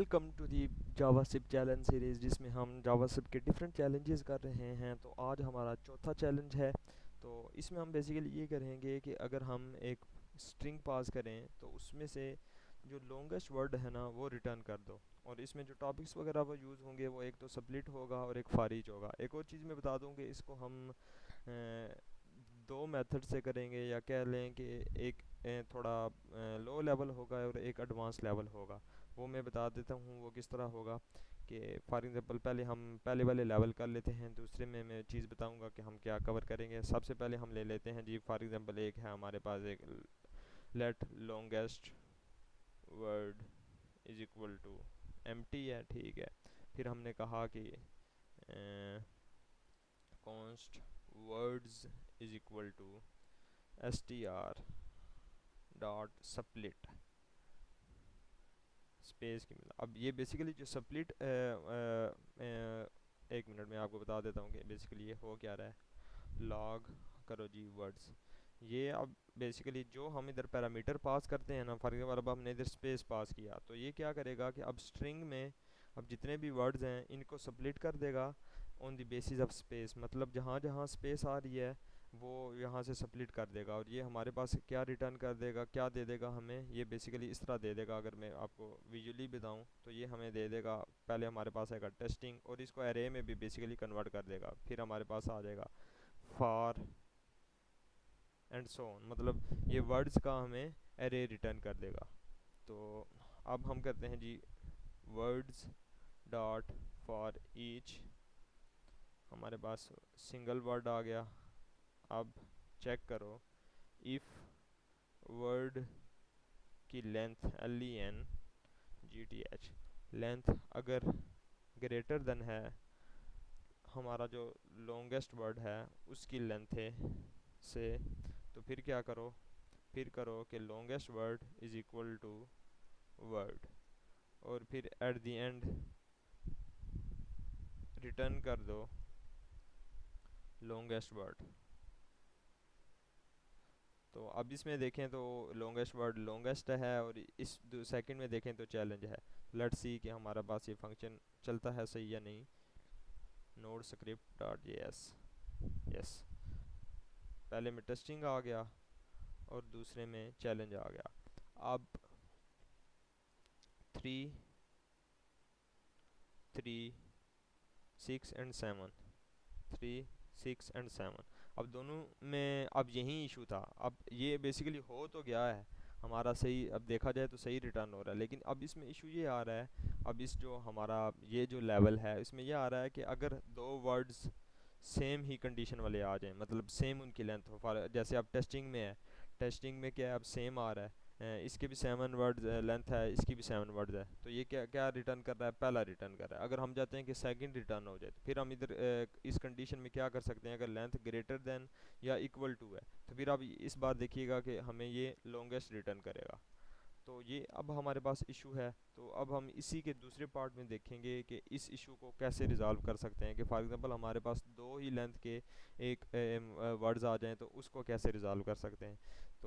Welcome to the JavaScript challenge series जिसमें हम JavaScript के डिफरेंट चैलेंजेस कर रहे हैं। तो आज हमारा चौथा चैलेंज है। तो इसमें हम बेसिकली ये करेंगे कि अगर हम एक स्ट्रिंग पास करें तो उसमें से जो लॉन्गेस्ट वर्ड है ना वो रिटर्न कर दो। और इसमें जो टॉपिक्स वगैरह वो यूज़ होंगे वो एक तो स्प्लिट होगा और एक फॉर होगा। एक और चीज़ मैं बता दूं कि इसको हम दो मेथड से करेंगे, या कह लें कि एक थोड़ा लो लेवल होगा और एक एडवांस लेवल होगा। वो मैं बता देता हूँ वो किस तरह होगा। कि फॉर एग्ज़ाम्पल पहले हम पहले वाले लेवल कर लेते हैं, दूसरे में मैं चीज़ बताऊँगा कि हम क्या कवर करेंगे। सबसे पहले हम ले लेते हैं जी, फॉर एग्ज़ाम्पल एक है हमारे पास एक let longest word is equal to empty है, ठीक है। फिर हमने कहा कि const words is equal to str dot split space की मतलब। अब ये बेसिकली जो स्प्लिट एक मिनट में आपको बता देता हूँ कि बेसिकली ये हो क्या रहा है। लॉग करो जी वर्ड्स। ये अब बेसिकली जो हम इधर पैरामीटर पास करते हैं ना, फॉर एग्जाम्पल अब हमने इधर स्पेस पास किया तो ये क्या करेगा कि अब स्ट्रिंग में अब जितने भी वर्ड्स हैं इनको स्प्लिट कर देगा on the basis of space. मतलब जहाँ जहाँ स्पेस आ रही है वो यहाँ से स्प्लिट कर देगा। और ये हमारे पास क्या रिटर्न कर देगा, क्या दे देगा हमें, ये बेसिकली इस तरह दे देगा। अगर मैं आपको विजुअली बताऊँ तो ये हमें दे देगा, पहले हमारे पास आएगा टेस्टिंग और इसको एरे में भी बेसिकली कन्वर्ट कर देगा। फिर हमारे पास आ जाएगा फॉर एंड सो ऑन, मतलब ये वर्ड्स का हमें एरे रिटर्न कर देगा। तो अब हम करते हैं जी वर्ड्स डॉट फॉर ईच। हमारे पास सिंगल वर्ड आ गया। अब चेक करो इफ़ वर्ड की लेंथ LENGTH लेंथ अगर ग्रेटर देन है हमारा जो लॉन्गेस्ट वर्ड है उसकी लेंथ है से, तो फिर क्या करो, फिर करो कि longest word is equal to word, और फिर एट द एंड रिटर्न कर दो लॉन्गेस्ट वर्ड। तो अब इसमें देखें तो लॉन्गेस्ट वर्ड लॉन्गेस्ट है, और इस सेकंड में देखें तो चैलेंज है। लेट्स सी कि हमारा पास ये फंक्शन चलता है सही या नहीं। Node script dot JS, yes, पहले में टेस्टिंग आ गया और दूसरे में चैलेंज आ गया। अब 3 3 6 एंड 7, 3 6 एंड 7, अब दोनों में अब यही इशू था। अब ये बेसिकली हो तो गया है हमारा सही, अब देखा जाए तो सही रिटर्न हो रहा है, लेकिन अब इसमें इशू ये आ रहा है। अब इस जो हमारा ये जो लेवल है इसमें ये आ रहा है कि अगर दो वर्ड्स सेम ही कंडीशन वाले आ जाएं, मतलब सेम उनकी लेंथ हो, फॉर जैसे अब टेस्टिंग में है, टेस्टिंग में क्या है अब सेम आ रहा है, इसके भी 7 वर्ड लेंथ है, इसकी भी 7 वर्ड है, तो ये क्या क्या रिटर्न कर रहा है, पहला रिटर्न कर रहा है। अगर हम चाहते हैं कि सेकंड रिटर्न हो जाए तो फिर हम इधर इस कंडीशन में क्या कर सकते हैं, अगर लेंथ ग्रेटर देन या इक्वल टू है तो फिर आप इस बार देखिएगा कि हमें ये लॉन्गेस्ट रिटर्न करेगा। तो ये अब हमारे पास इशू है। तो अब हम इसी के दूसरे पार्ट में देखेंगे कि इस इशू को कैसे रिजॉल्व कर सकते हैं। कि फॉर एग्जांपल हमारे पास दो ही लेंथ के एक वर्ड्स आ जाएं तो उसको कैसे रिजॉल्व कर सकते हैं। तो